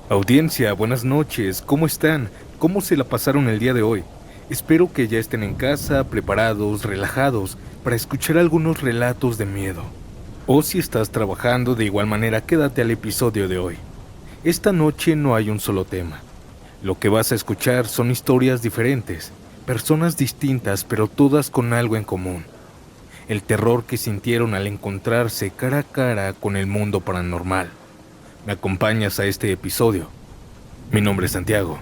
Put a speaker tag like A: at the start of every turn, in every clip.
A: Audiencia, buenas noches, ¿cómo están? ¿Cómo se la pasaron el día de hoy? Espero que ya estén en casa, preparados, relajados, para escuchar algunos relatos de miedo. O si estás trabajando de igual manera, quédate al episodio de hoy. Esta noche no hay un solo tema. Lo que vas a escuchar son historias diferentes, personas distintas, pero todas con algo en común. El terror que sintieron al encontrarse cara a cara con el mundo paranormal. ¿Me acompañas a este episodio? Mi nombre es Santiago.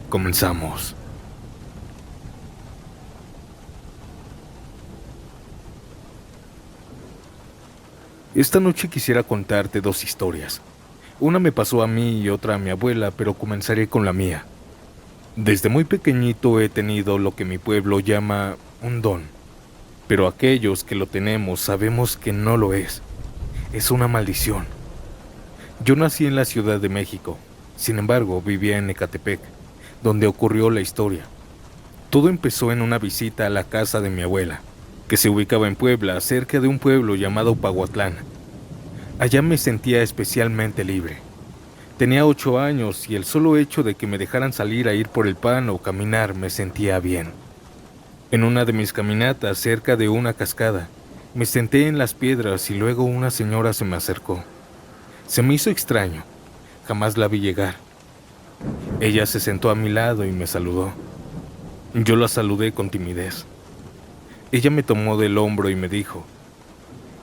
A: Comenzamos. Esta noche quisiera contarte dos historias. Una me pasó a mí y otra a mi abuela, pero comenzaré con la mía. Desde muy pequeñito he tenido lo que mi pueblo llama un don, pero aquellos que lo tenemos sabemos que no lo es. Es una maldición. Yo nací en la Ciudad de México, sin embargo vivía en Ecatepec, donde ocurrió la historia. Todo empezó en una visita a la casa de mi abuela, que se ubicaba en Puebla, cerca de un pueblo llamado Pahuatlán. Allá me sentía especialmente libre. Tenía 8 años y el solo hecho de que me dejaran salir a ir por el pan o caminar me sentía bien. En una de mis caminatas cerca de una cascada, me senté en las piedras y luego una señora se me acercó. Se me hizo extraño, jamás la vi llegar. Ella se sentó a mi lado y me saludó. Yo la saludé con timidez. Ella me tomó del hombro y me dijo: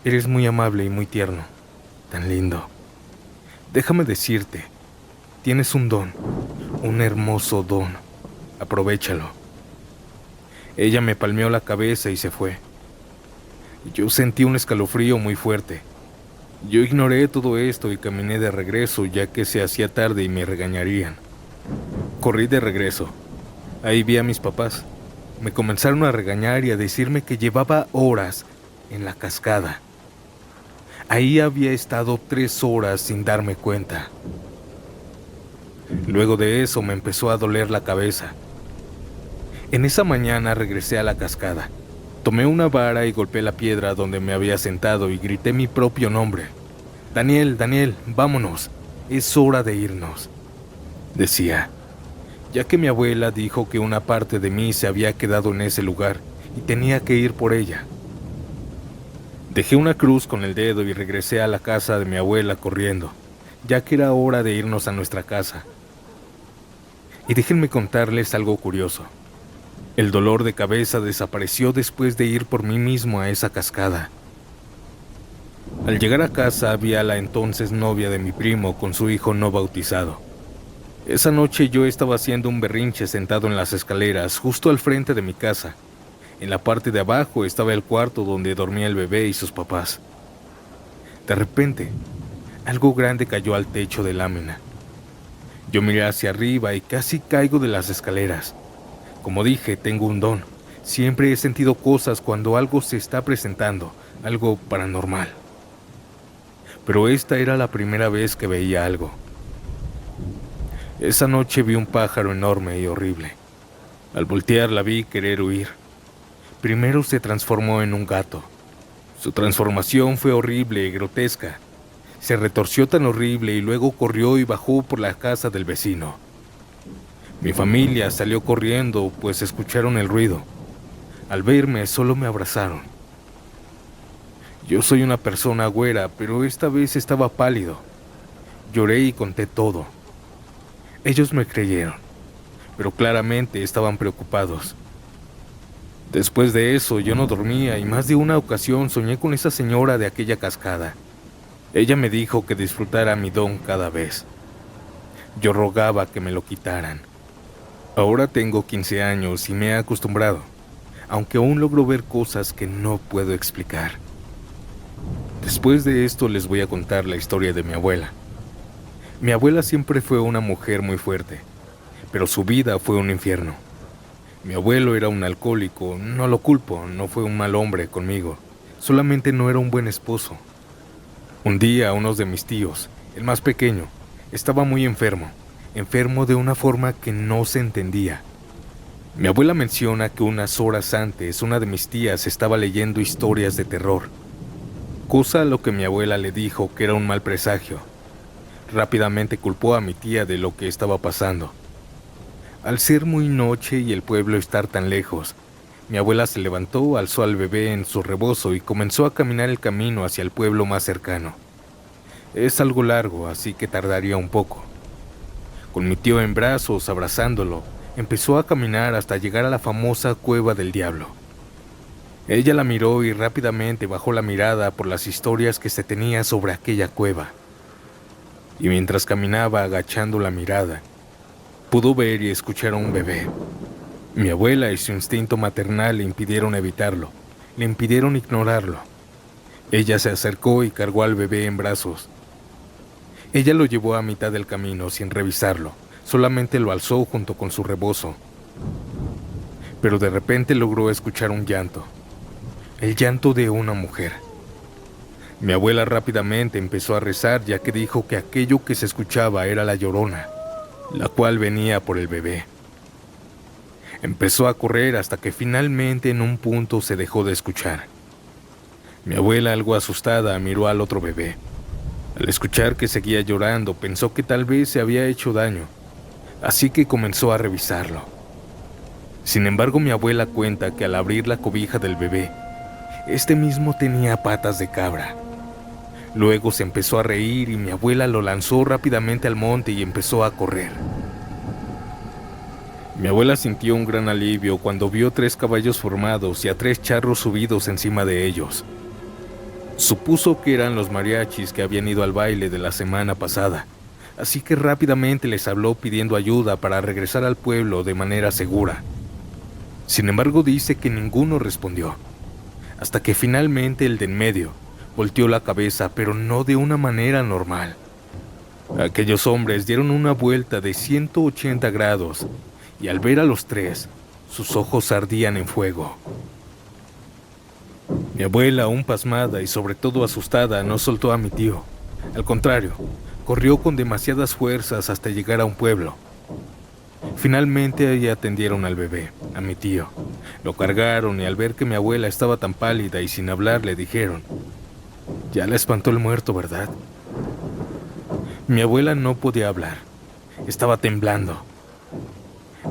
A: «Eres muy amable y muy tierno, tan lindo. Déjame decirte, tienes un don, un hermoso don. Aprovéchalo». Ella me palmeó la cabeza y se fue. Yo sentí un escalofrío muy fuerte. Yo ignoré todo esto y caminé de regreso, ya que se hacía tarde y me regañarían. Corrí de regreso. Ahí vi a mis papás. Me comenzaron a regañar y a decirme que llevaba horas en la cascada. Ahí había estado 3 horas sin darme cuenta. Luego de eso me empezó a doler la cabeza. En esa mañana regresé a la cascada. Tomé una vara y golpeé la piedra donde me había sentado y grité mi propio nombre. «Daniel, Daniel, vámonos. Es hora de irnos», decía, ya que mi abuela dijo que una parte de mí se había quedado en ese lugar y tenía que ir por ella. Dejé una cruz con el dedo y regresé a la casa de mi abuela corriendo, ya que era hora de irnos a nuestra casa. Y déjenme contarles algo curioso. El dolor de cabeza desapareció después de ir por mí mismo a esa cascada. Al llegar a casa había a la entonces novia de mi primo con su hijo no bautizado. Esa noche yo estaba haciendo un berrinche sentado en las escaleras justo al frente de mi casa. En la parte de abajo estaba el cuarto donde dormía el bebé y sus papás. De repente, algo grande cayó al techo de lámina. Yo miré hacia arriba y casi caigo de las escaleras. Como dije, tengo un don. Siempre he sentido cosas cuando algo se está presentando, algo paranormal. Pero esta era la primera vez que veía algo. Esa noche vi un pájaro enorme y horrible. Al voltear la vi querer huir. Primero se transformó en un gato. Su transformación fue horrible y grotesca. Se retorció tan horrible y luego corrió y bajó por la casa del vecino. Mi familia salió corriendo, pues escucharon el ruido. Al verme, solo me abrazaron. Yo soy una persona güera, pero esta vez estaba pálido. Lloré y conté todo. Ellos me creyeron, pero claramente estaban preocupados. Después de eso, yo no dormía y más de una ocasión soñé con esa señora de aquella cascada. Ella me dijo que disfrutara mi don cada vez. Yo rogaba que me lo quitaran. Ahora tengo 15 años y me he acostumbrado, aunque aún logro ver cosas que no puedo explicar. Después de esto les voy a contar la historia de mi abuela. Mi abuela siempre fue una mujer muy fuerte, pero su vida fue un infierno. Mi abuelo era un alcohólico, no lo culpo, no fue un mal hombre conmigo, solamente no era un buen esposo. Un día uno de mis tíos, el más pequeño, estaba muy enfermo de una forma que no se entendía. Mi abuela menciona que unas horas antes una de mis tías estaba leyendo historias de terror, cosa a lo que mi abuela le dijo que era un mal presagio. Rápidamente culpó a mi tía de lo que estaba pasando. Al ser muy noche y el pueblo estar tan lejos, mi abuela se levantó, alzó al bebé en su rebozo y comenzó a caminar el camino hacia el pueblo más cercano. Es algo largo, así que tardaría un poco. Con mi tío en brazos, abrazándolo, empezó a caminar hasta llegar a la famosa Cueva del Diablo. Ella la miró y rápidamente bajó la mirada por las historias que se tenía sobre aquella cueva. Y mientras caminaba agachando la mirada, pudo ver y escuchar a un bebé. Mi abuela y su instinto maternal le impidieron evitarlo, le impidieron ignorarlo. Ella se acercó y cargó al bebé en brazos. Ella lo llevó a mitad del camino sin revisarlo, solamente lo alzó junto con su rebozo. Pero de repente logró escuchar un llanto, el llanto de una mujer. Mi abuela rápidamente empezó a rezar, ya que dijo que aquello que se escuchaba era la Llorona, la cual venía por el bebé. Empezó a correr hasta que finalmente en un punto se dejó de escuchar. Mi abuela, algo asustada, miró al otro bebé. Al escuchar que seguía llorando, pensó que tal vez se había hecho daño, así que comenzó a revisarlo. Sin embargo, mi abuela cuenta que al abrir la cobija del bebé, este mismo tenía patas de cabra. Luego se empezó a reír y mi abuela lo lanzó rápidamente al monte y empezó a correr. Mi abuela sintió un gran alivio cuando vio 3 caballos formados y a 3 charros subidos encima de ellos. Supuso que eran los mariachis que habían ido al baile de la semana pasada, así que rápidamente les habló pidiendo ayuda para regresar al pueblo de manera segura. Sin embargo, dice que ninguno respondió, hasta que finalmente el de en medio volteó la cabeza, pero no de una manera normal. Aquellos hombres dieron una vuelta de 180 grados y al ver a los 3, sus ojos ardían en fuego. Mi abuela, aún pasmada y sobre todo asustada, no soltó a mi tío. Al contrario, corrió con demasiadas fuerzas hasta llegar a un pueblo. Finalmente allí atendieron al bebé, a mi tío. Lo cargaron y al ver que mi abuela estaba tan pálida y sin hablar le dijeron: «Ya la espantó el muerto, ¿verdad?». Mi abuela no podía hablar, estaba temblando.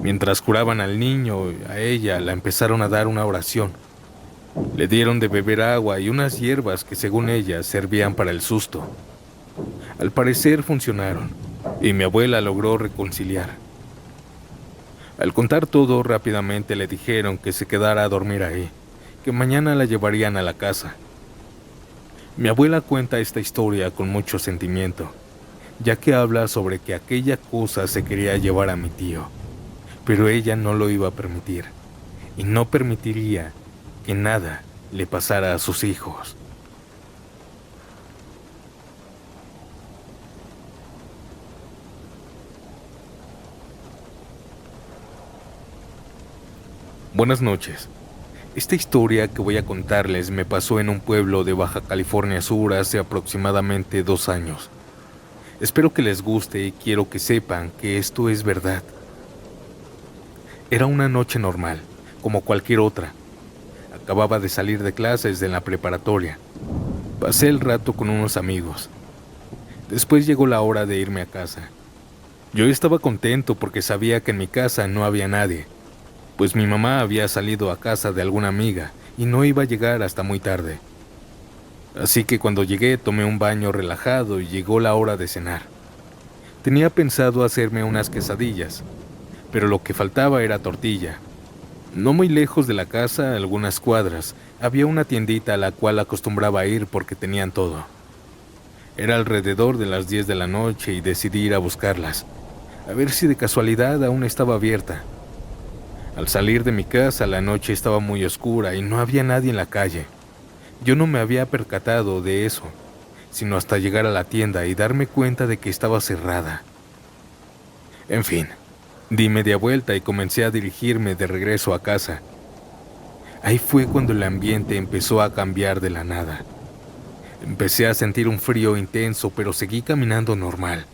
A: Mientras curaban al niño, a ella la empezaron a dar una oración. Le dieron de beber agua y unas hierbas que según ella servían para el susto. Al parecer funcionaron y mi abuela logró reconciliar. Al contar todo, rápidamente le dijeron que se quedara a dormir ahí, que mañana la llevarían a la casa. Mi abuela cuenta esta historia con mucho sentimiento, ya que habla sobre que aquella cosa se quería llevar a mi tío, pero ella no lo iba a permitir, y no permitiría que nada le pasara a sus hijos. Buenas noches. Esta historia que voy a contarles me pasó en un pueblo de Baja California Sur hace aproximadamente 2 años. Espero que les guste y quiero que sepan que esto es verdad. Era una noche normal, como cualquier otra. Acababa de salir de clases de la preparatoria. Pasé el rato con unos amigos. Después llegó la hora de irme a casa. Yo estaba contento porque sabía que en mi casa no había nadie, pues mi mamá había salido a casa de alguna amiga y no iba a llegar hasta muy tarde. Así que cuando llegué tomé un baño relajado y llegó la hora de cenar. Tenía pensado hacerme unas quesadillas, pero lo que faltaba era tortilla. No muy lejos de la casa, a algunas cuadras, había una tiendita a la cual acostumbraba ir porque tenían todo. Era alrededor de las 10 de la noche y decidí ir a buscarlas, a ver si de casualidad aún estaba abierta. Al salir de mi casa, la noche estaba muy oscura y no había nadie en la calle. Yo no me había percatado de eso, sino hasta llegar a la tienda y darme cuenta de que estaba cerrada. En fin, di media vuelta y comencé a dirigirme de regreso a casa. Ahí fue cuando el ambiente empezó a cambiar de la nada. Empecé a sentir un frío intenso, pero seguí caminando normal.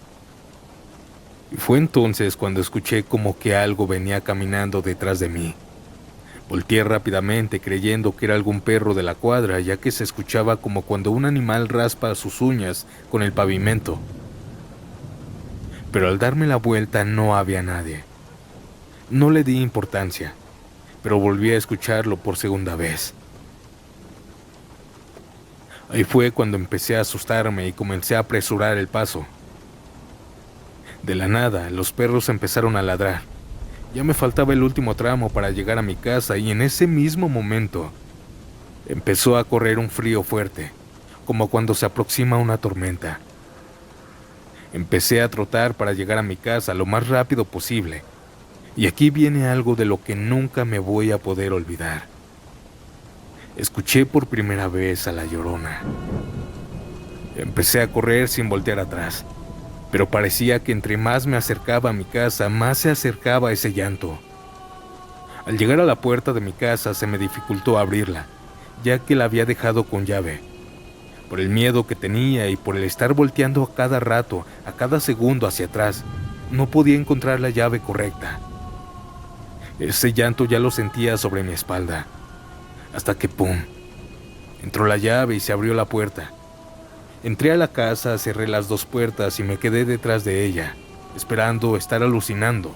A: Y fue entonces cuando escuché como que algo venía caminando detrás de mí. Volteé rápidamente creyendo que era algún perro de la cuadra, ya que se escuchaba como cuando un animal raspa sus uñas con el pavimento. pero al darme la vuelta no había nadie. No le di importancia, pero volví a escucharlo por segunda vez. Ahí fue cuando empecé a asustarme y comencé a apresurar el paso. De la nada, los perros empezaron a ladrar. Ya me faltaba el último tramo para llegar a mi casa y en ese mismo momento empezó a correr un frío fuerte, como cuando se aproxima una tormenta. Empecé a trotar para llegar a mi casa lo más rápido posible. Y aquí viene algo de lo que nunca me voy a poder olvidar. Escuché por primera vez a La Llorona. Empecé a correr sin voltear atrás, pero parecía que entre más me acercaba a mi casa, más se acercaba ese llanto. Al llegar a la puerta de mi casa se me dificultó abrirla, ya que la había dejado con llave. Por el miedo que tenía y por el estar volteando a cada rato, a cada segundo hacia atrás, no podía encontrar la llave correcta. Ese llanto ya lo sentía sobre mi espalda, hasta que ¡pum! Entró la llave y se abrió la puerta. Entré a la casa, cerré las dos puertas y me quedé detrás de ella, esperando estar alucinando.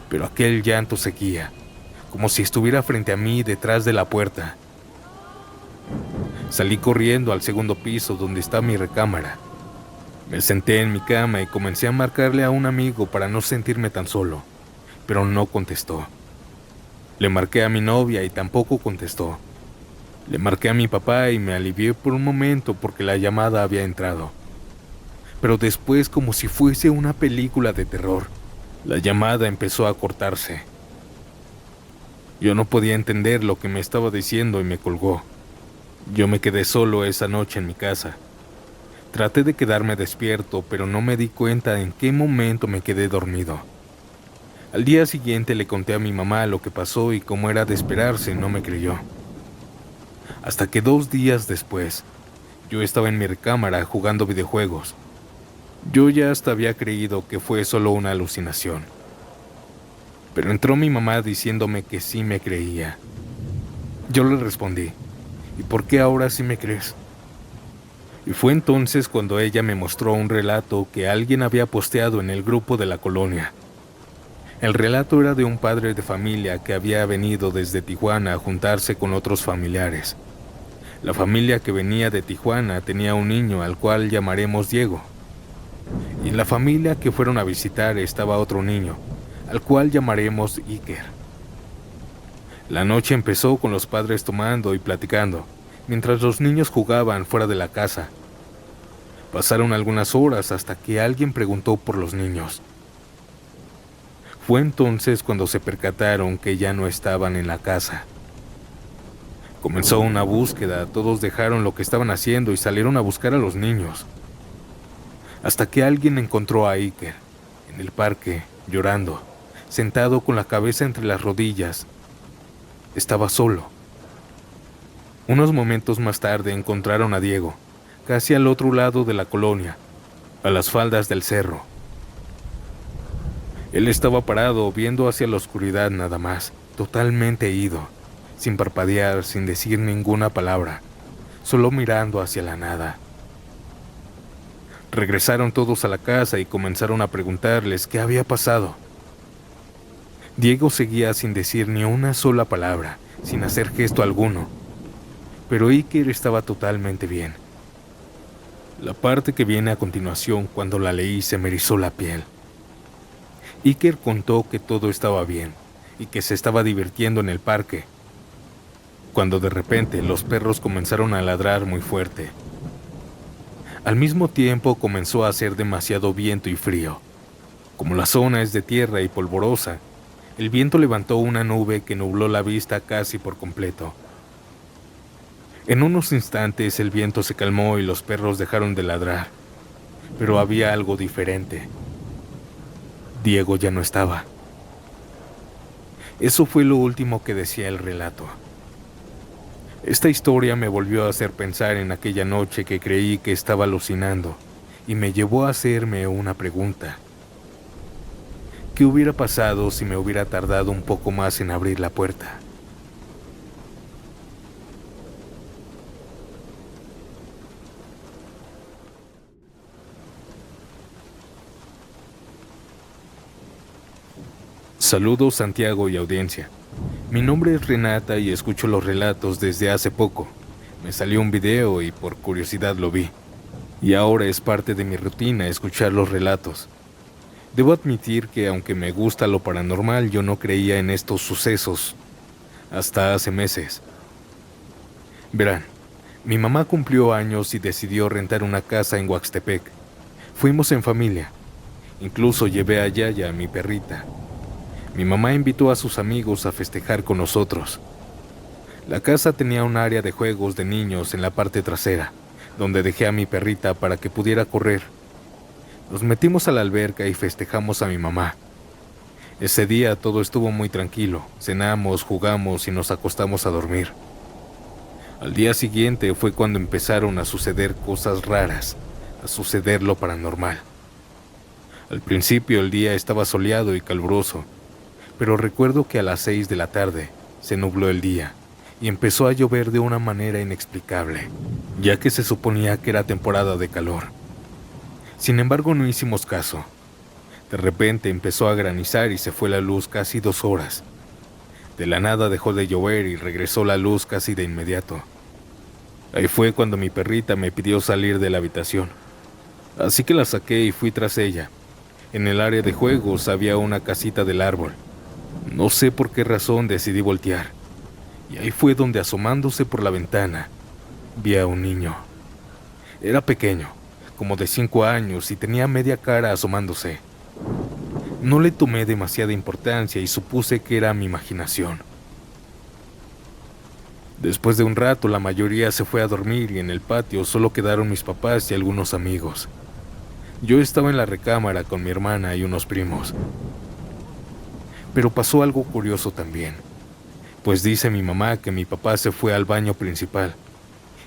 A: Pero aquel llanto seguía, como si estuviera frente a mí detrás de la puerta. Salí corriendo al segundo piso donde está mi recámara. Me senté en mi cama y comencé a marcarle a un amigo para no sentirme tan solo, pero no contestó. Le marqué a mi novia y tampoco contestó. Le marqué a mi papá y me alivié por un momento porque la llamada había entrado. Pero después, como si fuese una película de terror, la llamada empezó a cortarse. Yo no podía entender lo que me estaba diciendo y me colgó. Yo me quedé solo esa noche en mi casa. Traté de quedarme despierto, pero no me di cuenta en qué momento me quedé dormido. Al día siguiente le conté a mi mamá lo que pasó y como era de esperarse, no me creyó. Hasta que 2 días después, yo estaba en mi recámara jugando videojuegos. Yo ya hasta había creído que fue solo una alucinación. Pero entró mi mamá diciéndome que sí me creía. Yo le respondí, ¿y por qué ahora sí me crees? Y fue entonces cuando ella me mostró un relato que alguien había posteado en el grupo de la colonia. El relato era de un padre de familia que había venido desde Tijuana a juntarse con otros familiares. La familia que venía de Tijuana tenía un niño al cual llamaremos Diego. Y en la familia que fueron a visitar estaba otro niño, al cual llamaremos Iker. La noche empezó con los padres tomando y platicando, mientras los niños jugaban fuera de la casa. Pasaron algunas horas hasta que alguien preguntó por los niños. Fue entonces cuando se percataron que ya no estaban en la casa. Comenzó una búsqueda, todos dejaron lo que estaban haciendo y salieron a buscar a los niños. Hasta que alguien encontró a Iker, en el parque, llorando, sentado con la cabeza entre las rodillas. Estaba solo. Unos momentos más tarde encontraron a Diego, casi al otro lado de la colonia, a las faldas del cerro. Él estaba parado viendo hacia la oscuridad nada más, totalmente ido, sin parpadear, sin decir ninguna palabra, solo mirando hacia la nada. Regresaron todos a la casa y comenzaron a preguntarles qué había pasado. Diego seguía sin decir ni una sola palabra, sin hacer gesto alguno, pero Iker estaba totalmente bien. La parte que viene a continuación, cuando la leí, se me erizó la piel. Iker contó que todo estaba bien y que se estaba divirtiendo en el parque, cuando de repente los perros comenzaron a ladrar muy fuerte. Al mismo tiempo comenzó a hacer demasiado viento y frío. Como la zona es de tierra y polvorosa, el viento levantó una nube que nubló la vista casi por completo. En unos instantes el viento se calmó y los perros dejaron de ladrar, pero había algo diferente. Diego ya no estaba. Eso fue lo último que decía el relato. Esta historia me volvió a hacer pensar en aquella noche que creí que estaba alucinando y me llevó a hacerme una pregunta. ¿Qué hubiera pasado si me hubiera tardado un poco más en abrir la puerta? Saludos Santiago y audiencia. Mi nombre es Renata y escucho los relatos desde hace poco. Me salió un video y por curiosidad lo vi. Y ahora es parte de mi rutina escuchar los relatos. Debo admitir que aunque me gusta lo paranormal, yo no creía en estos sucesos hasta hace meses. Verán, mi mamá cumplió años y decidió rentar una casa en Huaxtepec. Fuimos en familia. Incluso llevé a Yaya, mi perrita. Mi mamá invitó a sus amigos a festejar con nosotros. La casa tenía un área de juegos de niños en la parte trasera, donde dejé a mi perrita para que pudiera correr. Nos metimos a la alberca y festejamos a mi mamá. Ese día todo estuvo muy tranquilo, cenamos, jugamos y nos acostamos a dormir. Al día siguiente fue cuando empezaron a suceder cosas raras, a suceder lo paranormal. Al principio el día estaba soleado y caluroso, pero recuerdo que a las 6 de la tarde se nubló el día y empezó a llover de una manera inexplicable, ya que se suponía que era temporada de calor. Sin embargo, no hicimos caso. De repente empezó a granizar y se fue la luz casi 2 horas. De la nada dejó de llover y regresó la luz casi de inmediato. Ahí fue cuando mi perrita me pidió salir de la habitación. Así que la saqué y fui tras ella. En el área de juegos había una casita del árbol. No sé por qué razón decidí voltear. Y ahí fue donde, asomándose por la ventana, vi a un niño. Era pequeño, como de 5 años, y tenía media cara asomándose. No le tomé demasiada importancia y supuse que era mi imaginación. Después de un rato, la mayoría se fue a dormir y en el patio solo quedaron mis papás y algunos amigos. Yo estaba en la recámara con mi hermana y unos primos. Pero pasó algo curioso también, pues dice mi mamá que mi papá se fue al baño principal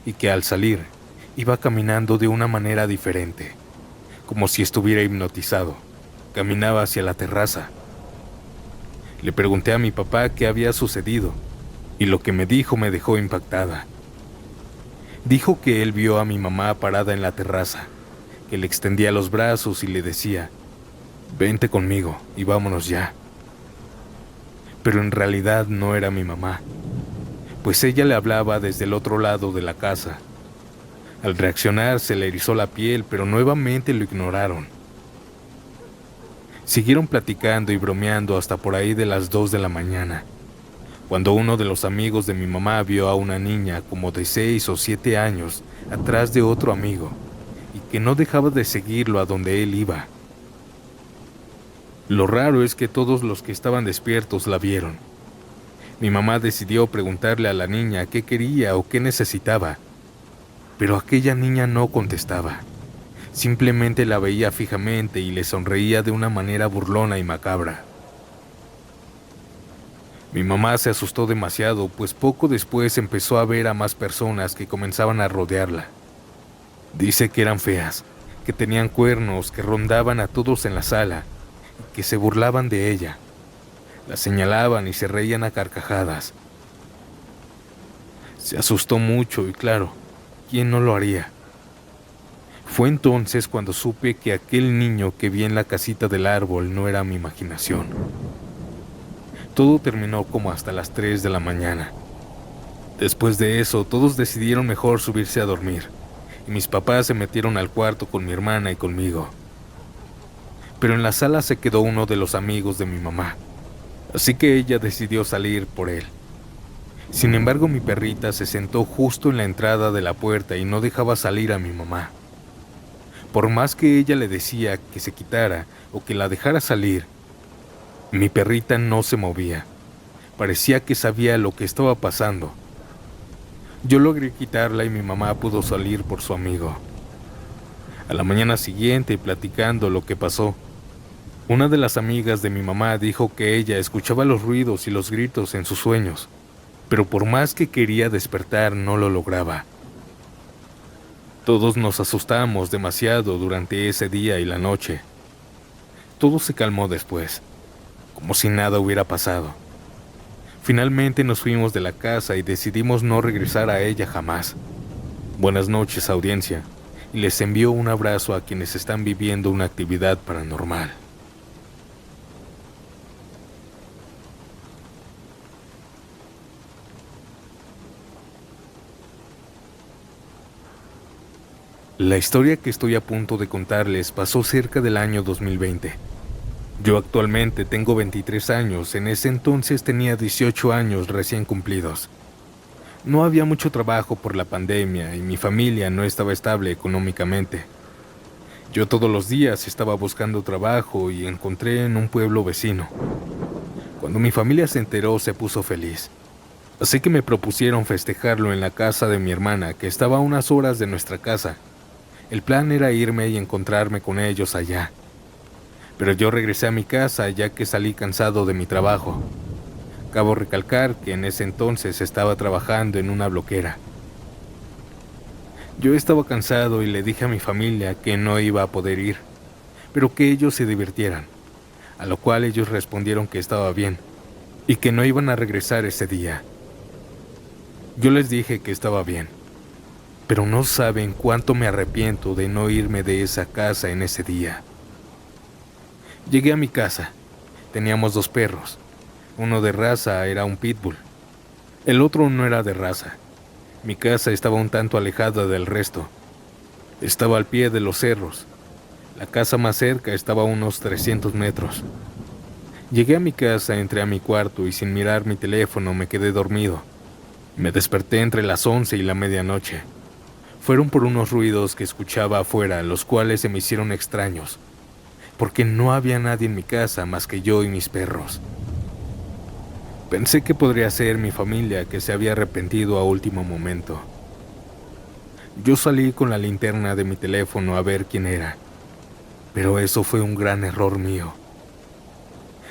A: y que al salir iba caminando de una manera diferente, como si estuviera hipnotizado. Caminaba hacia la terraza. Le pregunté a mi papá qué había sucedido y lo que me dijo me dejó impactada. Dijo que él vio a mi mamá parada en la terraza, que le extendía los brazos y le decía: «Vente conmigo y vámonos ya». Pero en realidad no era mi mamá, pues ella le hablaba desde el otro lado de la casa. Al reaccionar se le erizó la piel, pero nuevamente lo ignoraron. Siguieron platicando y bromeando hasta por ahí de las 2 de la mañana, cuando uno de los amigos de mi mamá vio a una niña como de 6 o 7 años atrás de otro amigo y que no dejaba de seguirlo a donde él iba. Lo raro es que todos los que estaban despiertos la vieron. Mi mamá decidió preguntarle a la niña qué quería o qué necesitaba, pero aquella niña no contestaba. Simplemente la veía fijamente y le sonreía de una manera burlona y macabra. Mi mamá se asustó demasiado, pues poco después empezó a ver a más personas que comenzaban a rodearla. Dice que eran feas, que tenían cuernos, que rondaban a todos en la sala y que se burlaban de ella. La señalaban y se reían a carcajadas. Se asustó mucho y claro, ¿quién no lo haría? Fue entonces cuando supe que aquel niño que vi en la casita del árbol no era mi imaginación. Todo terminó como hasta las 3 de la mañana. Después de eso, todos decidieron mejor subirse a dormir, y mis papás se metieron al cuarto con mi hermana y conmigo. Pero en la sala se quedó uno de los amigos de mi mamá, así que ella decidió salir por él. Sin embargo, mi perrita se sentó justo en la entrada de la puerta y no dejaba salir a mi mamá. Por más que ella le decía que se quitara o que la dejara salir, mi perrita no se movía. Parecía que sabía lo que estaba pasando. Yo logré quitarla y mi mamá pudo salir por su amigo. A la mañana siguiente, platicando lo que pasó, una de las amigas de mi mamá dijo que ella escuchaba los ruidos y los gritos en sus sueños, pero por más que quería despertar no lo lograba. Todos nos asustamos demasiado durante ese día y la noche. Todo se calmó después, como si nada hubiera pasado. Finalmente nos fuimos de la casa y decidimos no regresar a ella jamás. Buenas noches, audiencia, y les envío un abrazo a quienes están viviendo una actividad paranormal. La historia que estoy a punto de contarles pasó cerca del año 2020. Yo actualmente tengo 23 años, en ese entonces tenía 18 años recién cumplidos. No había mucho trabajo por la pandemia y mi familia no estaba estable económicamente. Yo todos los días estaba buscando trabajo y encontré en un pueblo vecino. Cuando mi familia se enteró, se puso feliz. Así que me propusieron festejarlo en la casa de mi hermana, que estaba a unas horas de nuestra casa. El plan era irme y encontrarme con ellos allá. Pero yo regresé a mi casa ya que salí cansado de mi trabajo. Cabe recalcar que en ese entonces estaba trabajando en una bloquera. Yo estaba cansado y le dije a mi familia que no iba a poder ir, pero que ellos se divirtieran, a lo cual ellos respondieron que estaba bien y que no iban a regresar ese día. Yo les dije que estaba bien, pero no saben cuánto me arrepiento de no irme de esa casa en ese día. Llegué a mi casa. Teníamos 2 perros. Uno de raza era un pitbull. El otro no era de raza. Mi casa estaba un tanto alejada del resto. Estaba al pie de los cerros. La casa más cerca estaba a unos 300 metros. Llegué a mi casa, entré a mi cuarto y sin mirar mi teléfono me quedé dormido. Me desperté entre las 11 y la medianoche. Fueron por unos ruidos que escuchaba afuera, los cuales se me hicieron extraños, porque no había nadie en mi casa más que yo y mis perros. Pensé que podría ser mi familia que se había arrepentido a último momento. Yo salí con la linterna de mi teléfono a ver quién era, pero eso fue un gran error mío.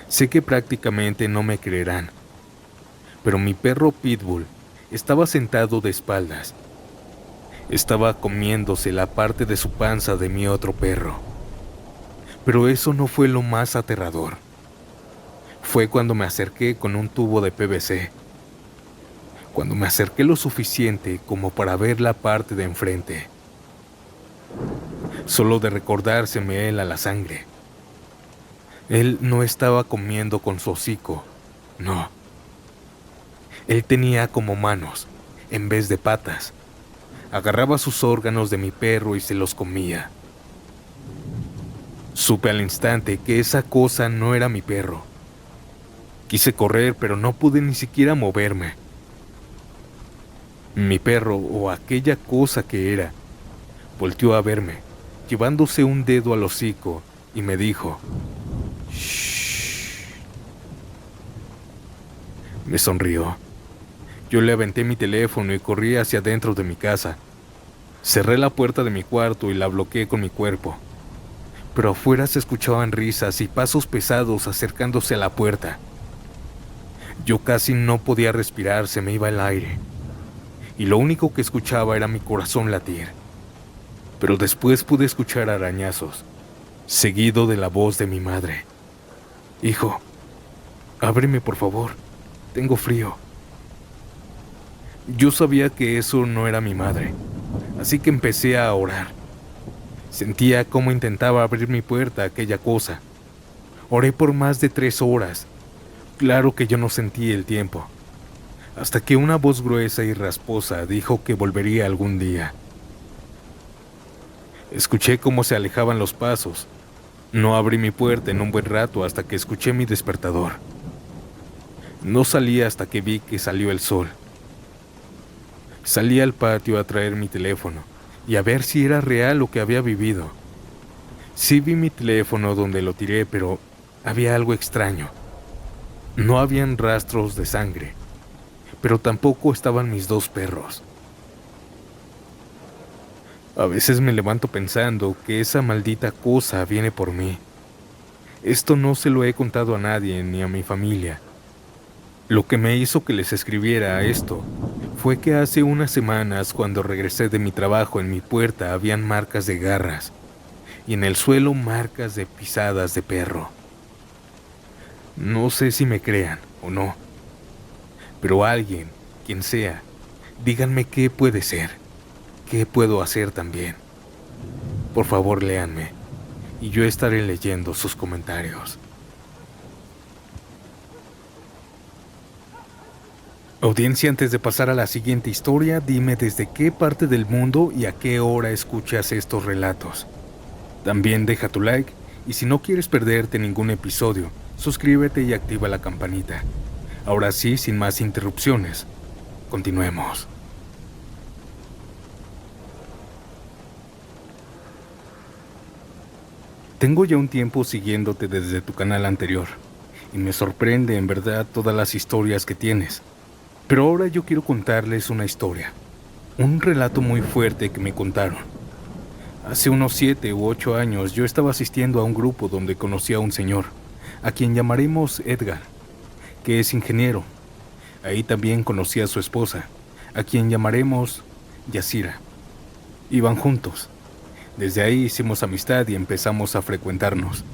A: Sé que prácticamente no me creerán, pero mi perro Pitbull estaba sentado de espaldas. Estaba comiéndose la parte de su panza de mi otro perro. Pero eso no fue lo más aterrador. Fue cuando me acerqué con un tubo de PVC. Cuando me acerqué lo suficiente como para ver la parte de enfrente. Solo de recordárseme él a la sangre. Él no estaba comiendo con su hocico, no. Él tenía como manos, en vez de patas. Agarraba sus órganos de mi perro y se los comía. Supe al instante que esa cosa no era mi perro. Quise correr, pero no pude ni siquiera moverme. Mi perro, o aquella cosa que era, volteó a verme, llevándose un dedo al hocico, y me dijo: "Shh". Me sonrió. Yo le aventé mi teléfono y corrí hacia adentro de mi casa. Cerré la puerta de mi cuarto y la bloqueé con mi cuerpo. Pero afuera se escuchaban risas y pasos pesados acercándose a la puerta. Yo casi no podía respirar, se me iba el aire. Y lo único que escuchaba era mi corazón latir. Pero después pude escuchar arañazos, seguido de la voz de mi madre. "Hijo, ábreme por favor, tengo frío". Yo sabía que eso no era mi madre, así que empecé a orar. Sentía cómo intentaba abrir mi puerta aquella cosa. Oré por más de 3 horas. Claro que yo no sentí el tiempo, hasta que una voz gruesa y rasposa dijo que volvería algún día. Escuché cómo se alejaban los pasos. No abrí mi puerta en un buen rato hasta que escuché mi despertador. No salí hasta que vi que salió el sol. Salí al patio a traer mi teléfono y a ver si era real lo que había vivido. Sí vi mi teléfono donde lo tiré, pero había algo extraño. No habían rastros de sangre, pero tampoco estaban mis 2 perros. A veces me levanto pensando que esa maldita cosa viene por mí. Esto no se lo he contado a nadie ni a mi familia. Lo que me hizo que les escribiera esto fue que hace unas semanas, cuando regresé de mi trabajo, en mi puerta habían marcas de garras y en el suelo marcas de pisadas de perro. No sé si me crean o no, pero alguien, quien sea, díganme qué puede ser, qué puedo hacer también. Por favor, léanme y yo estaré leyendo sus comentarios. Audiencia, antes de pasar a la siguiente historia, dime desde qué parte del mundo y a qué hora escuchas estos relatos. También deja tu like y si no quieres perderte ningún episodio, suscríbete y activa la campanita. Ahora sí, sin más interrupciones, continuemos. Tengo ya un tiempo siguiéndote desde tu canal anterior y me sorprende en verdad todas las historias que tienes. Pero ahora yo quiero contarles una historia, un relato muy fuerte que me contaron. Hace unos 7 u 8 años yo estaba asistiendo a un grupo donde conocí a un señor, a quien llamaremos Edgar, que es ingeniero. Ahí también conocí a su esposa, a quien llamaremos Yasira. Iban juntos. Desde ahí hicimos amistad y empezamos a frecuentarnos.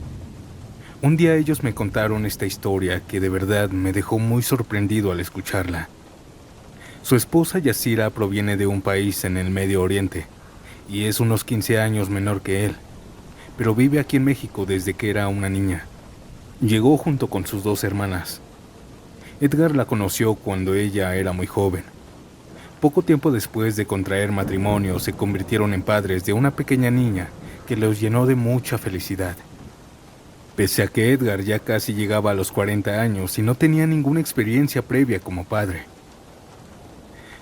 A: Un día ellos me contaron esta historia que de verdad me dejó muy sorprendido al escucharla. Su esposa Yasira proviene de un país en el Medio Oriente y es unos 15 años menor que él, pero vive aquí en México desde que era una niña. Llegó junto con sus 2 hermanas. Edgar la conoció cuando ella era muy joven. Poco tiempo después de contraer matrimonio, se convirtieron en padres de una pequeña niña que los llenó de mucha felicidad. Pese a que Edgar ya casi llegaba a los 40 años y no tenía ninguna experiencia previa como padre.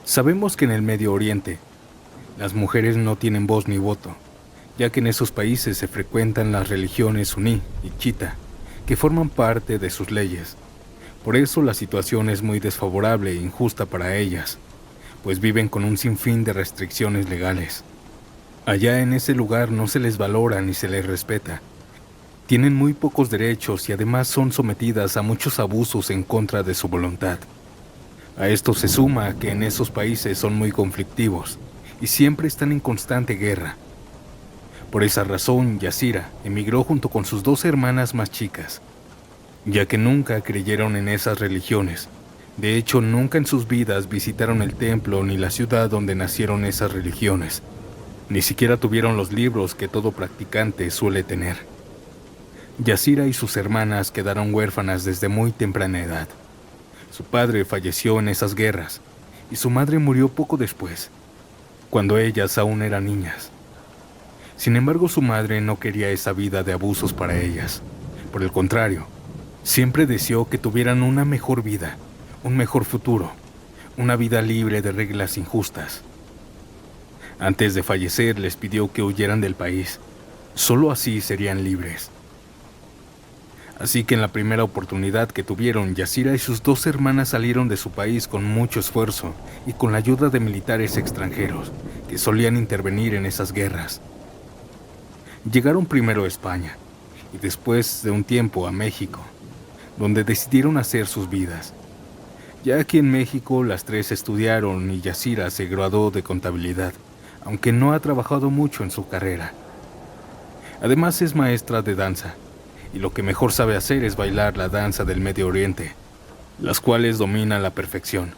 A: Sabemos que en el Medio Oriente, las mujeres no tienen voz ni voto, ya que en esos países se frecuentan las religiones suní y chiita, que forman parte de sus leyes. Por eso la situación es muy desfavorable e injusta para ellas, pues viven con un sinfín de restricciones legales. Allá en ese lugar no se les valora ni se les respeta. Tienen muy pocos derechos y además son sometidas a muchos abusos en contra de su voluntad. A esto se suma que en esos países son muy conflictivos y siempre están en constante guerra. Por esa razón, Yasira emigró junto con sus 2 hermanas más chicas, ya que nunca creyeron en esas religiones. De hecho, nunca en sus vidas visitaron el templo ni la ciudad donde nacieron esas religiones. Ni siquiera tuvieron los libros que todo practicante suele tener. Yasira y sus hermanas quedaron huérfanas desde muy temprana edad. Su padre falleció en esas guerras y su madre murió poco después, cuando ellas aún eran niñas. Sin embargo, su madre no quería esa vida de abusos para ellas. Por el contrario, siempre deseó que tuvieran una mejor vida, un mejor futuro, una vida libre de reglas injustas. Antes de fallecer, les pidió que huyeran del país. Solo así serían libres. Así que en la primera oportunidad que tuvieron, Yasira y sus 2 hermanas salieron de su país con mucho esfuerzo y con la ayuda de militares extranjeros que solían intervenir en esas guerras. Llegaron primero a España y después de un tiempo a México, donde decidieron hacer sus vidas. Ya aquí en México las 3 estudiaron y Yasira se graduó de contabilidad, aunque no ha trabajado mucho en su carrera. Además es maestra de danza, y lo que mejor sabe hacer es bailar la danza del Medio Oriente, las cuales domina a la perfección.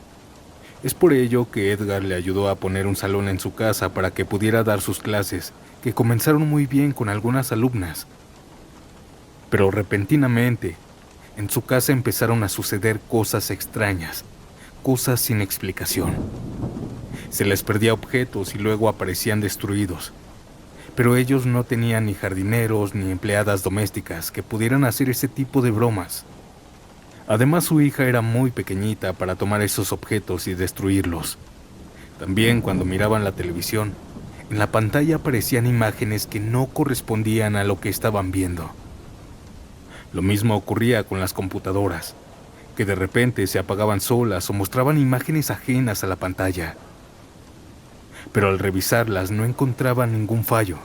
A: Es por ello que Edgar le ayudó a poner un salón en su casa para que pudiera dar sus clases, que comenzaron muy bien con algunas alumnas. Pero repentinamente, en su casa empezaron a suceder cosas extrañas, cosas sin explicación. Se les perdía objetos y luego aparecían destruidos. Pero ellos no tenían ni jardineros ni empleadas domésticas que pudieran hacer ese tipo de bromas. Además, su hija era muy pequeñita para tomar esos objetos y destruirlos. También cuando miraban la televisión, en la pantalla aparecían imágenes que no correspondían a lo que estaban viendo. Lo mismo ocurría con las computadoras, que de repente se apagaban solas o mostraban imágenes ajenas a la pantalla. Pero al revisarlas no encontraban ningún fallo.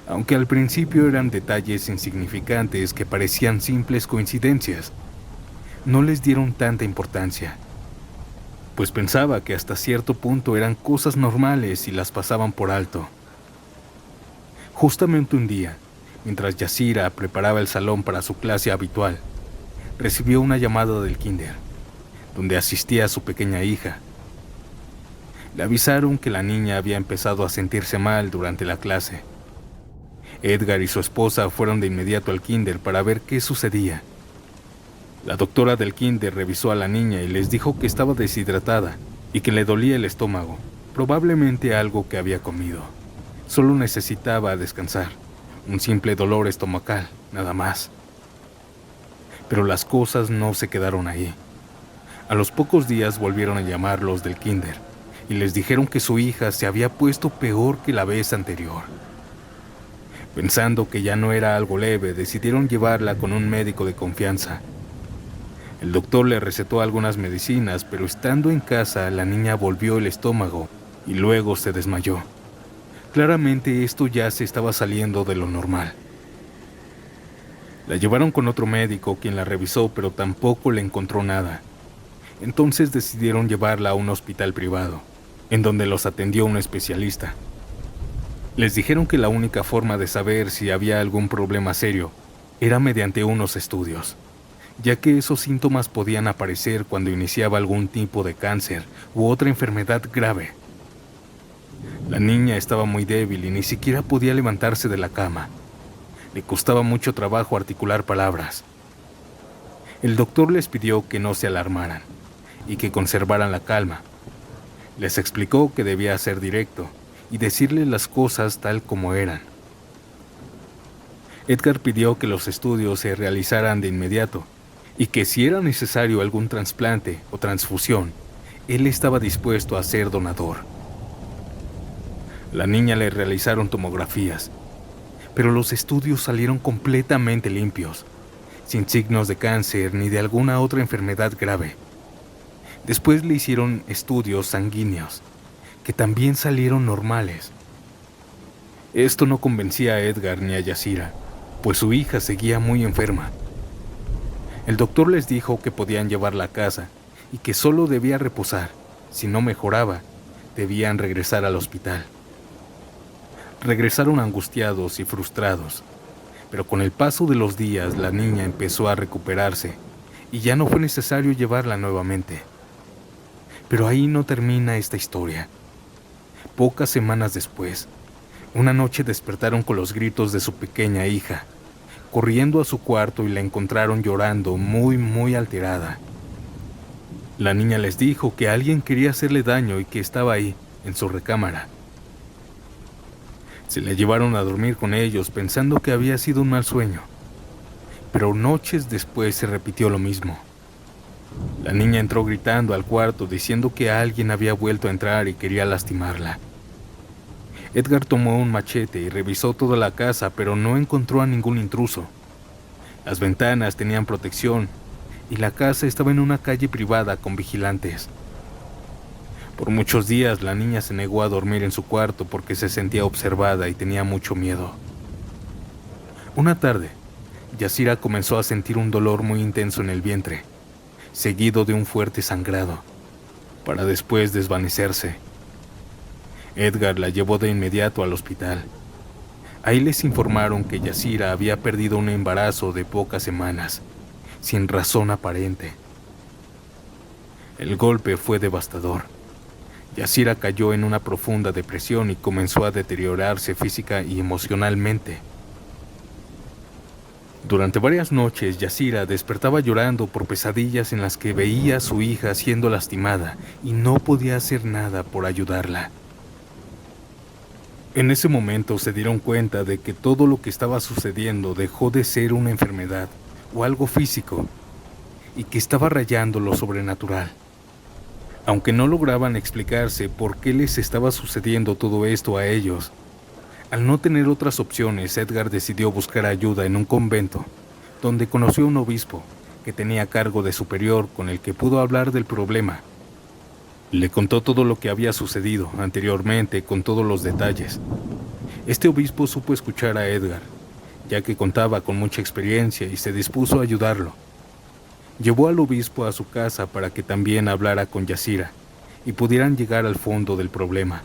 A: Aunque al principio eran detalles insignificantes que parecían simples coincidencias, no les dieron tanta importancia, pues pensaba que hasta cierto punto eran cosas normales y las pasaban por alto. Justamente un día, mientras Yasira preparaba el salón para su clase habitual, recibió una llamada del kinder, donde asistía a su pequeña hija. Le avisaron que la niña había empezado a sentirse mal durante la clase. Edgar y su esposa fueron de inmediato al kinder para ver qué sucedía. La doctora del kinder revisó a la niña y les dijo que estaba deshidratada y que le dolía el estómago, probablemente algo que había comido. Solo necesitaba descansar, un simple dolor estomacal, nada más. Pero las cosas no se quedaron ahí. A los pocos días volvieron a llamarlos del kinder y les dijeron que su hija se había puesto peor que la vez anterior. Pensando que ya no era algo leve, decidieron llevarla con un médico de confianza. El doctor le recetó algunas medicinas, pero estando en casa, la niña volvió el estómago y luego se desmayó. Claramente esto ya se estaba saliendo de lo normal. La llevaron con otro médico, quien la revisó, pero tampoco le encontró nada. Entonces decidieron llevarla a un hospital privado, en donde los atendió un especialista. Les dijeron que la única forma de saber si había algún problema serio era mediante unos estudios, ya que esos síntomas podían aparecer cuando iniciaba algún tipo de cáncer u otra enfermedad grave. La niña estaba muy débil y ni siquiera podía levantarse de la cama. Le costaba mucho trabajo articular palabras. El doctor les pidió que no se alarmaran y que conservaran la calma. Les explicó que debía ser directo y decirle las cosas tal como eran. Edgar pidió que los estudios se realizaran de inmediato y que si era necesario algún trasplante o transfusión, él estaba dispuesto a ser donador. La niña le realizaron tomografías, pero los estudios salieron completamente limpios, sin signos de cáncer ni de alguna otra enfermedad grave. Después le hicieron estudios sanguíneos, que también salieron normales. Esto no convencía a Edgar ni a Yasira, pues su hija seguía muy enferma. El doctor les dijo que podían llevarla a casa y que solo debía reposar. Si no mejoraba, debían regresar al hospital. Regresaron angustiados y frustrados, pero con el paso de los días la niña empezó a recuperarse y ya no fue necesario llevarla nuevamente. Pero ahí no termina esta historia. Pocas semanas después, una noche despertaron con los gritos de su pequeña hija, corriendo a su cuarto y la encontraron llorando muy alterada. La niña les dijo que alguien quería hacerle daño y que estaba ahí, en su recámara. Se la llevaron a dormir con ellos pensando que había sido un mal sueño, pero noches después se repitió lo mismo. La niña entró gritando al cuarto diciendo que alguien había vuelto a entrar y quería lastimarla. Edgar tomó un machete y revisó toda la casa, pero no encontró a ningún intruso. Las ventanas tenían protección y la casa estaba en una calle privada con vigilantes. Por muchos días la niña se negó a dormir en su cuarto porque se sentía observada y tenía mucho miedo. Una tarde, Yasira comenzó a sentir un dolor muy intenso en el vientre, seguido de un fuerte sangrado, para después desvanecerse. Edgar la llevó de inmediato al hospital. Ahí les informaron que Yasira había perdido un embarazo de pocas semanas, sin razón aparente. El golpe fue devastador. Yasira cayó en una profunda depresión y comenzó a deteriorarse física y emocionalmente. Durante varias noches, Yasira despertaba llorando por pesadillas en las que veía a su hija siendo lastimada y no podía hacer nada por ayudarla. En ese momento se dieron cuenta de que todo lo que estaba sucediendo dejó de ser una enfermedad o algo físico y que estaba rayando lo sobrenatural. Aunque no lograban explicarse por qué les estaba sucediendo todo esto a ellos, al no tener otras opciones, Edgar decidió buscar ayuda en un convento, donde conoció a un obispo que tenía cargo de superior con el que pudo hablar del problema. Le contó todo lo que había sucedido anteriormente con todos los detalles. Este obispo supo escuchar a Edgar, ya que contaba con mucha experiencia y se dispuso a ayudarlo. Llevó al obispo a su casa para que también hablara con Yasira y pudieran llegar al fondo del problema.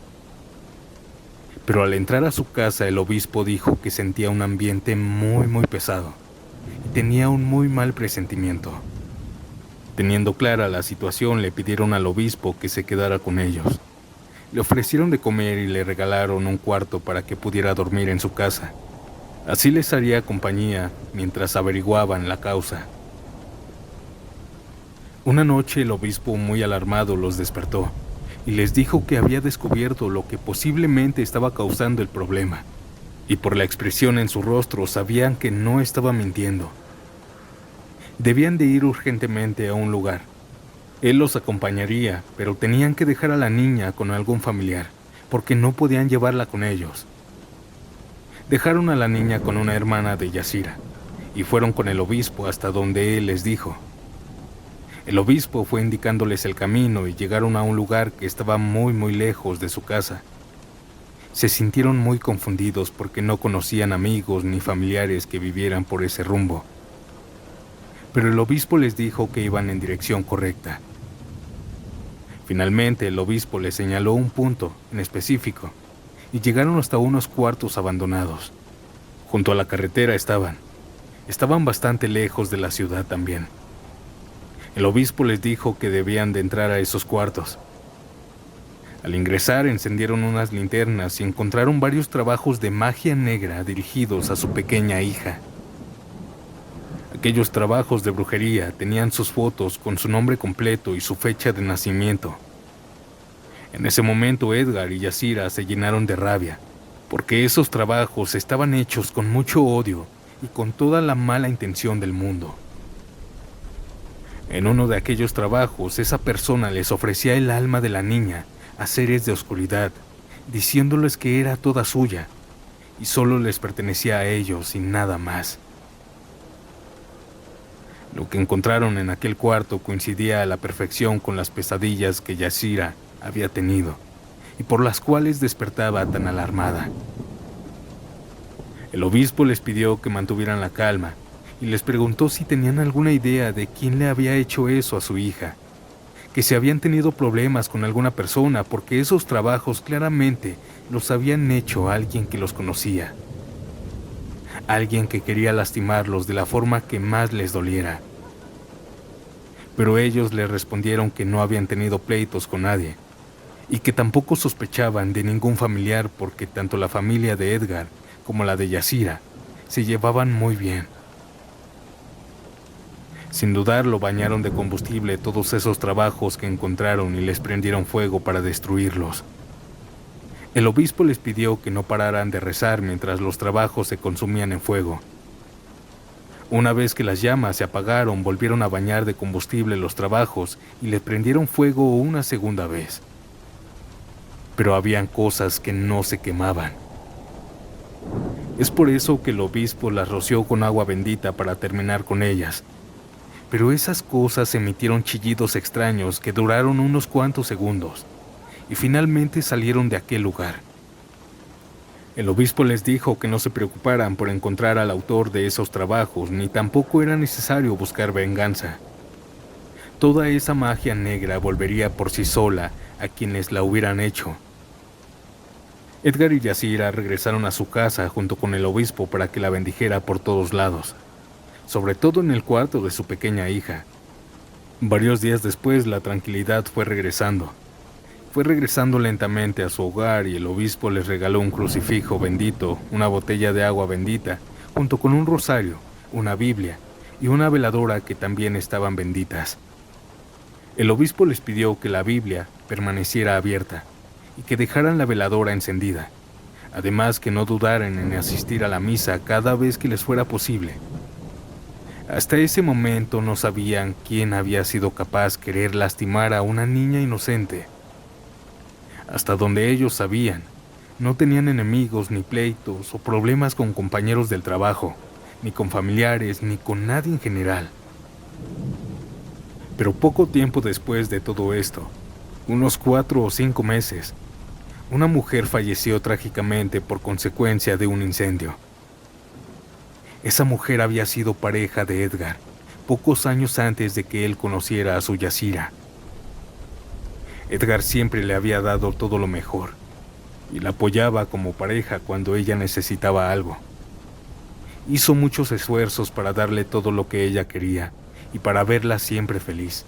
A: Pero al entrar a su casa, el obispo dijo que sentía un ambiente muy pesado y tenía un muy mal presentimiento. Teniendo clara la situación, le pidieron al obispo que se quedara con ellos. Le ofrecieron de comer y le regalaron un cuarto para que pudiera dormir en su casa. Así les haría compañía mientras averiguaban la causa. Una noche el obispo, muy alarmado, los despertó y les dijo que había descubierto lo que posiblemente estaba causando el problema, y por la expresión en su rostro sabían que no estaba mintiendo. Debían de ir urgentemente a un lugar. Él los acompañaría, pero tenían que dejar a la niña con algún familiar, porque no podían llevarla con ellos. Dejaron a la niña con una hermana de Yasira, y fueron con el obispo hasta donde él les dijo. El obispo fue indicándoles el camino y llegaron a un lugar que estaba muy lejos de su casa. Se sintieron muy confundidos porque no conocían amigos ni familiares que vivieran por ese rumbo. Pero el obispo les dijo que iban en dirección correcta. Finalmente, el obispo les señaló un punto en específico y llegaron hasta unos cuartos abandonados. Junto a la carretera estaban bastante lejos de la ciudad también. El obispo les dijo que debían de entrar a esos cuartos. Al ingresar, encendieron unas linternas y encontraron varios trabajos de magia negra dirigidos a su pequeña hija. Aquellos trabajos de brujería tenían sus fotos con su nombre completo y su fecha de nacimiento. En ese momento Edgar y Yasira se llenaron de rabia, porque esos trabajos estaban hechos con mucho odio y con toda la mala intención del mundo. En uno de aquellos trabajos, esa persona les ofrecía el alma de la niña a seres de oscuridad, diciéndoles que era toda suya y solo les pertenecía a ellos y nada más. Lo que encontraron en aquel cuarto coincidía a la perfección con las pesadillas que Yasira había tenido y por las cuales despertaba tan alarmada. El obispo les pidió que mantuvieran la calma y les preguntó si tenían alguna idea de quién le había hecho eso a su hija, que si habían tenido problemas con alguna persona porque esos trabajos claramente los habían hecho alguien que los conocía. Alguien que quería lastimarlos de la forma que más les doliera. Pero ellos le respondieron que no habían tenido pleitos con nadie y que tampoco sospechaban de ningún familiar porque tanto la familia de Edgar como la de Yasira se llevaban muy bien. Sin dudarlo, bañaron de combustible todos esos trabajos que encontraron y les prendieron fuego para destruirlos. El obispo les pidió que no pararan de rezar mientras los trabajos se consumían en fuego. Una vez que las llamas se apagaron, volvieron a bañar de combustible los trabajos y les prendieron fuego una segunda vez. Pero habían cosas que no se quemaban. Es por eso que el obispo las roció con agua bendita para terminar con ellas. Pero esas cosas emitieron chillidos extraños que duraron unos cuantos segundos y finalmente salieron de aquel lugar. El obispo les dijo que no se preocuparan por encontrar al autor de esos trabajos, ni tampoco era necesario buscar venganza. Toda esa magia negra volvería por sí sola a quienes la hubieran hecho. Edgar y Yasira regresaron a su casa junto con el obispo para que la bendijera por todos lados, sobre todo en el cuarto de su pequeña hija. Varios días después, la tranquilidad fue regresando. Fue regresando lentamente a su hogar y el obispo les regaló un crucifijo bendito, una botella de agua bendita, junto con un rosario, una Biblia y una veladora que también estaban benditas. El obispo les pidió que la Biblia permaneciera abierta y que dejaran la veladora encendida, además que no dudaran en asistir a la misa cada vez que les fuera posible. Hasta ese momento no sabían quién había sido capaz de querer lastimar a una niña inocente. Hasta donde ellos sabían, no tenían enemigos ni pleitos o problemas con compañeros del trabajo, ni con familiares, ni con nadie en general. Pero poco tiempo después de todo esto, unos 4 o 5 meses, una mujer falleció trágicamente por consecuencia de un incendio. Esa mujer había sido pareja de Edgar, pocos años antes de que él conociera a su Yasira. Edgar siempre le había dado todo lo mejor y la apoyaba como pareja cuando ella necesitaba algo. Hizo muchos esfuerzos para darle todo lo que ella quería y para verla siempre feliz.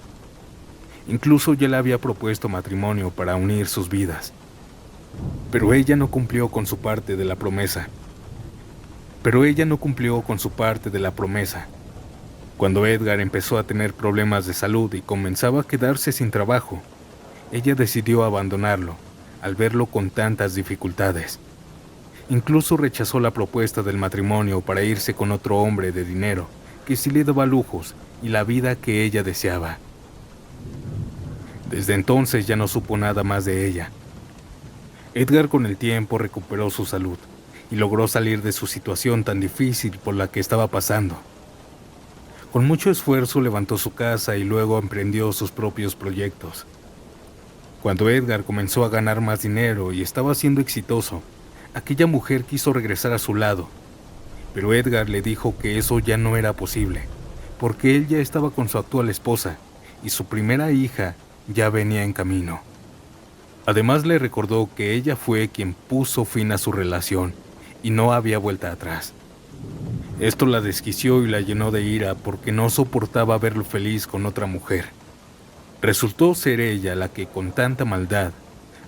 A: Incluso ya le había propuesto matrimonio para unir sus vidas. Pero ella no cumplió con su parte de la promesa. Cuando Edgar empezó a tener problemas de salud y comenzaba a quedarse sin trabajo, ella decidió abandonarlo al verlo con tantas dificultades. Incluso rechazó la propuesta del matrimonio para irse con otro hombre de dinero que sí le daba lujos y la vida que ella deseaba. Desde entonces ya no supo nada más de ella. Edgar con el tiempo recuperó su salud y logró salir de su situación tan difícil por la que estaba pasando. Con mucho esfuerzo levantó su casa y luego emprendió sus propios proyectos. Cuando Edgar comenzó a ganar más dinero y estaba siendo exitoso, aquella mujer quiso regresar a su lado, pero Edgar le dijo que eso ya no era posible, porque él ya estaba con su actual esposa y su primera hija ya venía en camino. Además le recordó que ella fue quien puso fin a su relación y no había vuelta atrás. Esto la desquició y la llenó de ira porque no soportaba verlo feliz con otra mujer. Resultó ser ella la que con tanta maldad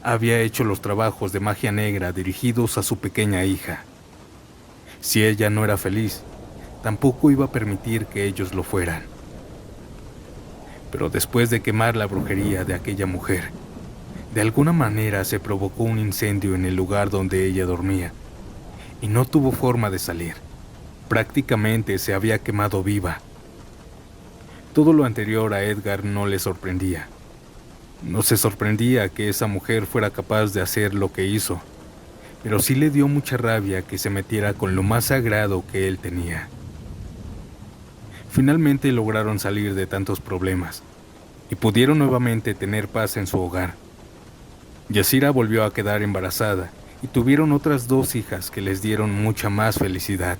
A: había hecho los trabajos de magia negra dirigidos a su pequeña hija. Si ella no era feliz, tampoco iba a permitir que ellos lo fueran. Pero después de quemar la brujería de aquella mujer, de alguna manera se provocó un incendio en el lugar donde ella dormía y no tuvo forma de salir. Prácticamente se había quemado viva. Todo lo anterior a Edgar no le sorprendía. No se sorprendía que esa mujer fuera capaz de hacer lo que hizo, pero sí le dio mucha rabia que se metiera con lo más sagrado que él tenía. Finalmente lograron salir de tantos problemas y pudieron nuevamente tener paz en su hogar. Yasira volvió a quedar embarazada y tuvieron otras 2 hijas que les dieron mucha más felicidad.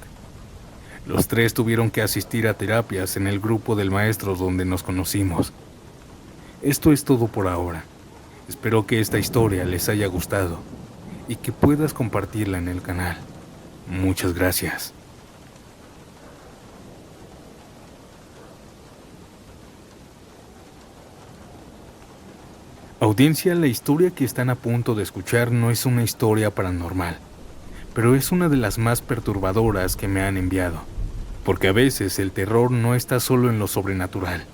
A: Los 3 tuvieron que asistir a terapias en el grupo del maestro donde nos conocimos. Esto es todo por ahora. Espero que esta historia les haya gustado y que puedas compartirla en el canal. Muchas gracias. Audiencia, la historia que están a punto de escuchar no es una historia paranormal, pero es una de las más perturbadoras que me han enviado, porque a veces el terror no está solo en lo sobrenatural,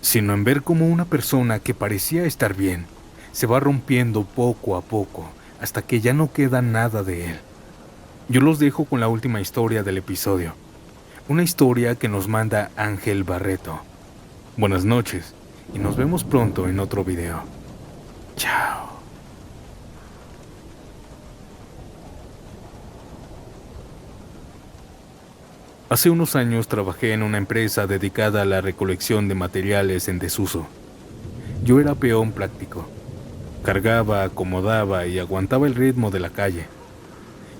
A: sino en ver cómo una persona que parecía estar bien se va rompiendo poco a poco hasta que ya no queda nada de él. Yo los dejo con la última historia del episodio, una historia que nos manda Ángel Barreto. Buenas noches y nos vemos pronto en otro video. Chao. Hace unos años trabajé en una empresa dedicada a la recolección de materiales en desuso. Yo era peón práctico. Cargaba, acomodaba y aguantaba el ritmo de la calle.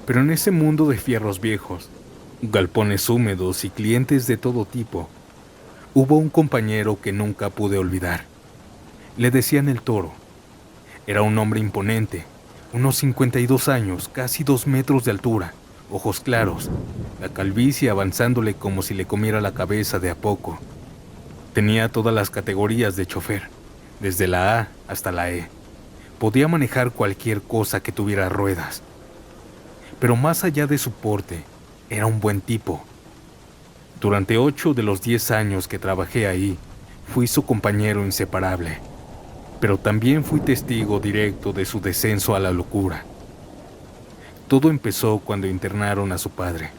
A: Pero en ese mundo de fierros viejos, galpones húmedos y clientes de todo tipo, hubo un compañero que nunca pude olvidar. Le decían el Toro. Era un hombre imponente, unos 52 años, casi 2 metros de altura, ojos claros, la calvicie avanzándole como si le comiera la cabeza de a poco. Tenía todas las categorías de chofer, desde la A hasta la E. Podía manejar cualquier cosa que tuviera ruedas. Pero más allá de su porte, era un buen tipo. Durante 8 de los 10 años que trabajé ahí, fui su compañero inseparable. Pero también fui testigo directo de su descenso a la locura. Todo empezó cuando internaron a su padre.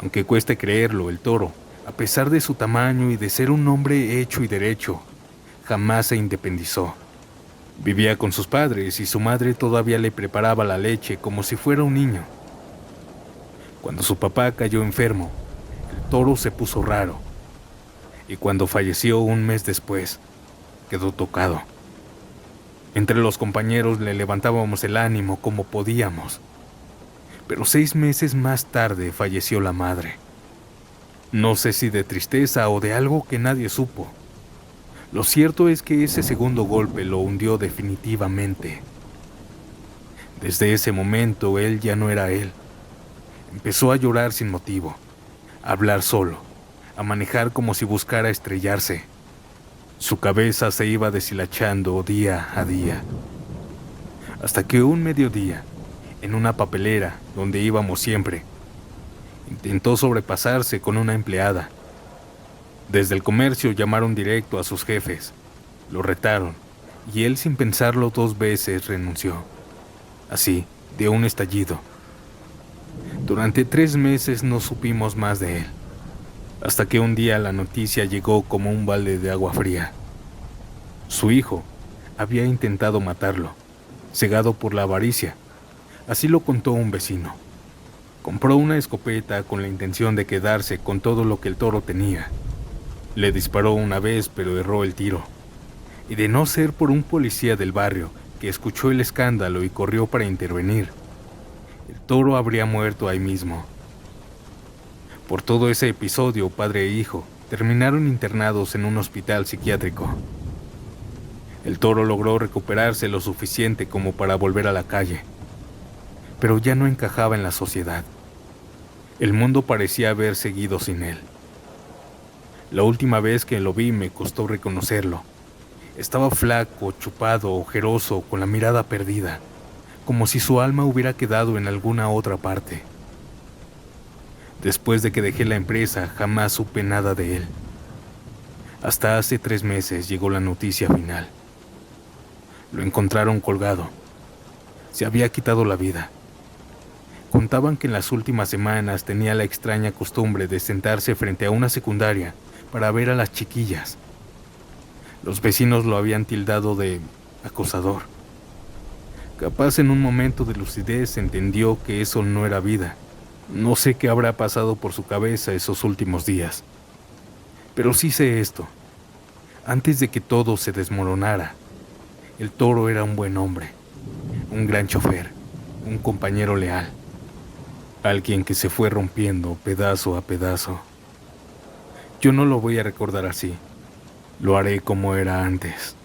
A: Aunque cueste creerlo, el Toro, a pesar de su tamaño y de ser un hombre hecho y derecho, jamás se independizó. Vivía con sus padres y su madre todavía le preparaba la leche como si fuera un niño. Cuando su papá cayó enfermo, el Toro se puso raro. Y cuando falleció un mes después, quedó tocado. Entre los compañeros le levantábamos el ánimo como podíamos. Pero 6 meses más tarde falleció la madre. No sé si de tristeza o de algo que nadie supo. Lo cierto es que ese segundo golpe lo hundió definitivamente. Desde ese momento él ya no era él. Empezó a llorar sin motivo, a hablar solo, a manejar como si buscara estrellarse. Su cabeza se iba deshilachando día a día. Hasta que un mediodía, en una papelera donde íbamos siempre, intentó sobrepasarse con una empleada. Desde el comercio llamaron directo a sus jefes, lo retaron, y él sin pensarlo 2 veces renunció. Así, de un estallido. Durante 3 meses no supimos más de él, hasta que un día la noticia llegó como un balde de agua fría. Su hijo había intentado matarlo, cegado por la avaricia. Así lo contó un vecino. Compró una escopeta con la intención de quedarse con todo lo que el toro tenía. Le disparó una vez, pero erró el tiro. Y de no ser por un policía del barrio que escuchó el escándalo y corrió para intervenir, el toro habría muerto ahí mismo. Por todo ese episodio, padre e hijo terminaron internados en un hospital psiquiátrico. El toro logró recuperarse lo suficiente como para volver a la calle, pero ya no encajaba en la sociedad. El mundo parecía haber seguido sin él. La última vez que lo vi me costó reconocerlo. Estaba flaco, chupado, ojeroso, con la mirada perdida, como si su alma hubiera quedado en alguna otra parte. Después de que dejé la empresa, jamás supe nada de él. Hasta hace 3 meses llegó la noticia final. Lo encontraron colgado. Se había quitado la vida. Contaban que en las últimas semanas tenía la extraña costumbre de sentarse frente a una secundaria para ver a las chiquillas. Los vecinos lo habían tildado de acosador. Capaz en un momento de lucidez entendió que eso no era vida. No sé qué habrá pasado por su cabeza esos últimos días. Pero sí sé esto. Antes de que todo se desmoronara, el toro era un buen hombre, un gran chofer, un compañero leal, alguien que se fue rompiendo pedazo a pedazo. Yo no lo voy a recordar así. Lo haré como era antes.